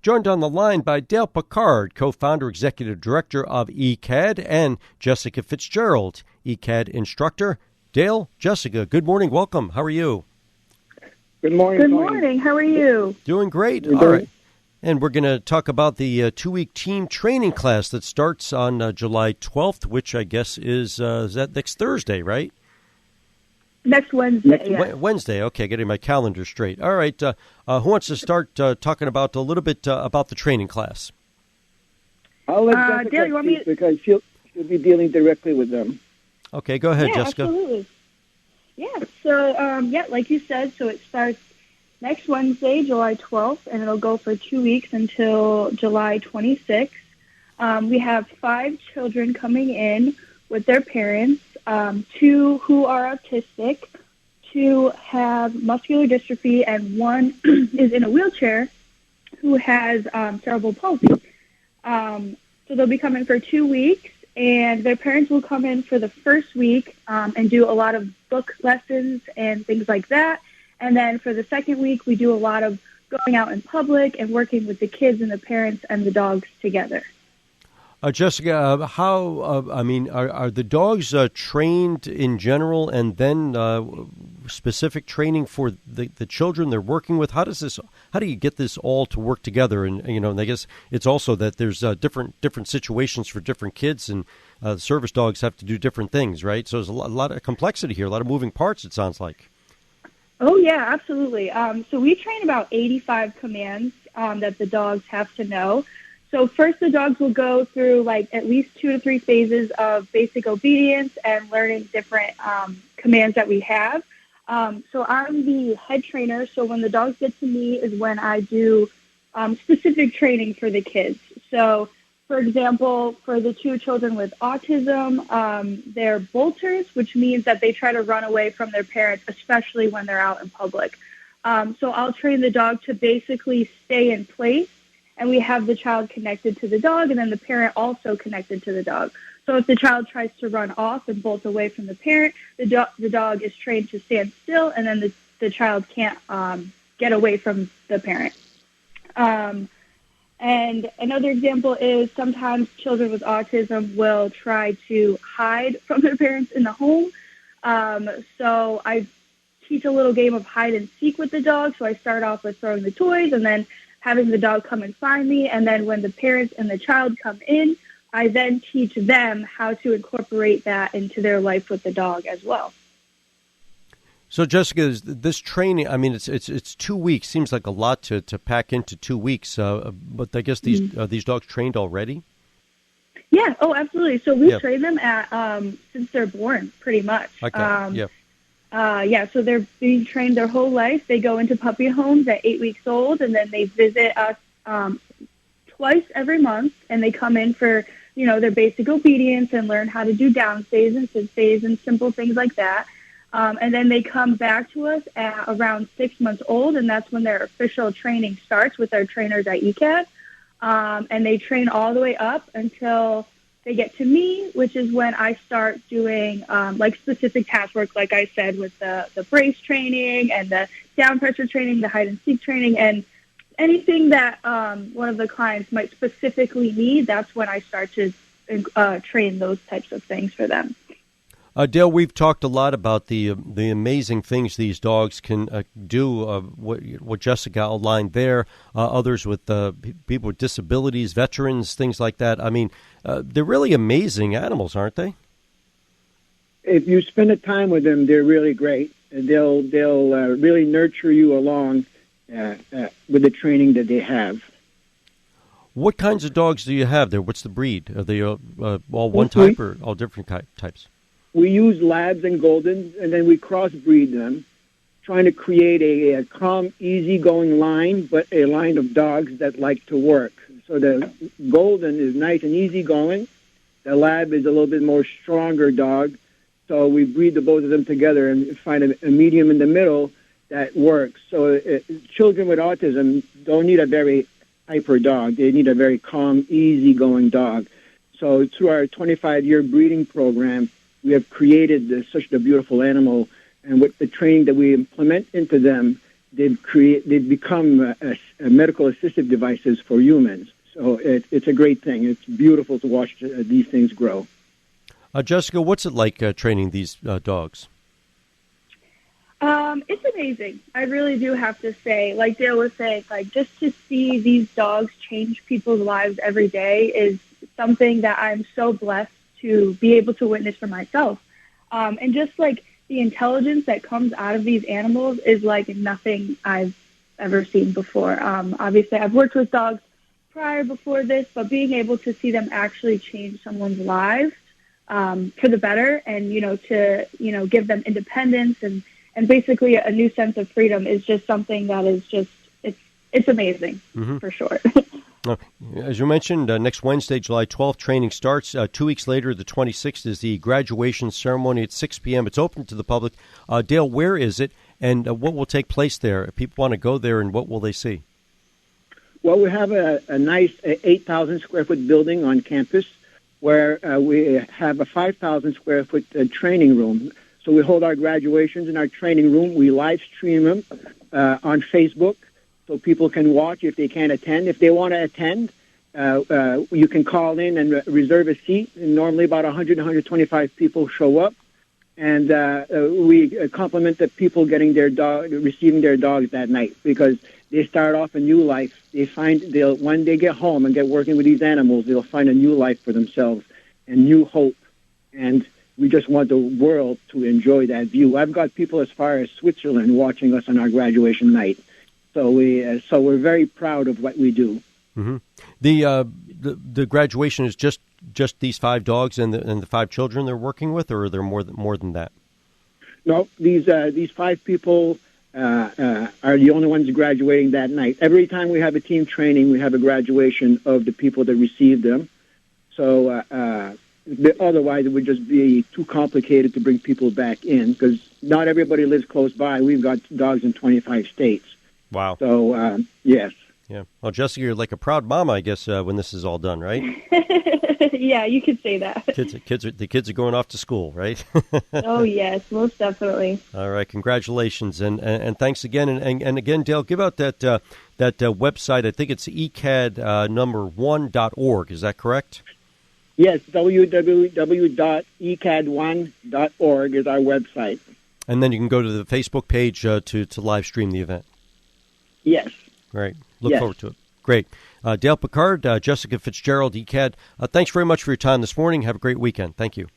joined on the line by Dale Picard, co-founder, executive director of ECAD, and Jessica Fitzgerald, ECAD instructor. Dale, Jessica, good morning. Welcome. How are you? Good morning. Good morning. How are you? Doing great. All right. And we're going to talk about the two-week team training class that starts on July 12th, which I guess is that next Thursday, right? Next Wednesday, yeah. Wednesday, okay, getting my calendar straight. All right, who wants to start talking about a little bit about the training class? I'll let Jessica Dale, you want me because she'll be dealing directly with them. Okay, go ahead, Jessica. Absolutely. Yeah, so, like you said, so it starts next Wednesday, July 12th, and it'll go for 2 weeks until July 26th. We have 5 children coming in with their parents, 2 who are autistic, 2 have muscular dystrophy, and 1 is in a wheelchair who has cerebral palsy. So they'll be coming for 2 weeks, and their parents will come in for the first week and do a lot of book lessons and things like that. And then for the second week, we do a lot of going out in public and working with the kids and the parents and the dogs together. Jessica, are the dogs trained in general and then specific training for the children they're working with? How do you get this all to work together? And I guess it's also that there's different situations for different kids, and service dogs have to do different things, right? So there's a lot of complexity here, a lot of moving parts, it sounds like. Oh, yeah, absolutely. So we train about 85 commands that the dogs have to know. So first, the dogs will go through at least 2 to 3 phases of basic obedience and learning different commands that we have. So I'm the head trainer. So when the dogs get to me is when I do specific training for the kids. So, for example, for the 2 children with autism, they're bolters, which means that they try to run away from their parents, especially when they're out in public. So I'll train the dog to basically stay in place. And we have the child connected to the dog, and then the parent also connected to the dog. So if the child tries to run off and bolt away from the parent, the dog is trained to stand still, and then the child can't get away from the parent. And another example is sometimes children with autism will try to hide from their parents in the home. So I teach a little game of hide and seek with the dog. So I start off with throwing the toys and then having the dog come and find me. And then when the parents and the child come in, I then teach them how to incorporate that into their life with the dog as well. So, Jessica, this training, it's 2 weeks. Seems like a lot to pack into 2 weeks. But I guess these dogs trained already? Yeah. Oh, absolutely. So we train them since they're born, pretty much. Okay. So they're being trained their whole life. They go into puppy homes at 8 weeks old, and then they visit us twice every month, and they come in for, their basic obedience and learn how to do down stays and sit stays and simple things like that. And then they come back to us at around 6 months old, and that's when their official training starts with our trainers at ECAD. And they train all the way up until they get to me, which is when I start doing specific task work, like I said, with the brace training and the down pressure training, the hide and seek training, and anything that one of the clients might specifically need. That's when I start to train those types of things for them. Dale, we've talked a lot about the amazing things these dogs can do, what Jessica outlined there, others with people with disabilities, veterans, things like that. They're really amazing animals, aren't they? If you spend the time with them, they're really great. They'll really nurture you along with the training that they have. What kinds of dogs do you have there? What's the breed? Are they all one type or all different types? We use labs and goldens, and then we crossbreed them, trying to create a calm, easygoing line, but a line of dogs that like to work. So the golden is nice and easygoing. The lab is a little bit more stronger dog. So we breed the both of them together and find a medium in the middle that works. So children with autism don't need a very hyper dog. They need a very calm, easygoing dog. So through our 25-year breeding program, we have created such a beautiful animal, and with the training that we implement into them, they've become medical assistive devices for humans. So it's a great thing. It's beautiful to watch these things grow. Jessica, what's it like training these dogs? It's amazing. I really do have to say, like Dale was saying, like just to see these dogs change people's lives every day is something that I'm so blessed to be able to witness for myself. And just like the intelligence that comes out of these animals is like nothing I've ever seen before. Obviously, I've worked with dogs prior before this, but being able to see them actually change someone's lives for the better, and to give them independence and basically a new sense of freedom is just something that is just it's amazing for sure. As you mentioned, next Wednesday, July 12th, training starts. 2 weeks later, the 26th, is the graduation ceremony at 6 p.m. It's open to the public. Dale, where is it, and what will take place there? If people want to go there, and what will they see? Well, we have a nice 8,000 square foot building on campus where we have a 5,000 square foot training room. So we hold our graduations in our training room. We live stream them on Facebook so people can watch if they can't attend. If they want to attend, you can call in and reserve a seat. And normally about 100, 125 people show up. And we compliment the people receiving their dogs that night, because they start off a new life. They find when they get home and get working with these animals, they'll find a new life for themselves and new hope. And we just want the world to enjoy that view. I've got people as far as Switzerland watching us on our graduation night. So we're very proud of what we do. Mm-hmm. The graduation is just these 5 dogs and the 5 children they're working with, or are there more than that? No, these 5 people are the only ones graduating that night. Every time we have a team training, we have a graduation of the people that received them. So otherwise, it would just be too complicated to bring people back in, because not everybody lives close by. We've got dogs in 25 states. Wow. So, yes. Yeah. Well, Jessica, you're like a proud mama, I guess, when this is all done, right? Yeah, you could say that. The kids are going off to school, right? Oh, yes, most definitely. All right. Congratulations. And thanks again. And again, Dale, give out that website. I think it's ECAD number 1.org. Is that correct? Yes, www.ecad1.org is our website. And then you can go to the Facebook page to live stream the event. Yes. Great. Look forward to it. Great. Dale Picard, Jessica Fitzgerald, ECAD, thanks very much for your time this morning. Have a great weekend. Thank you.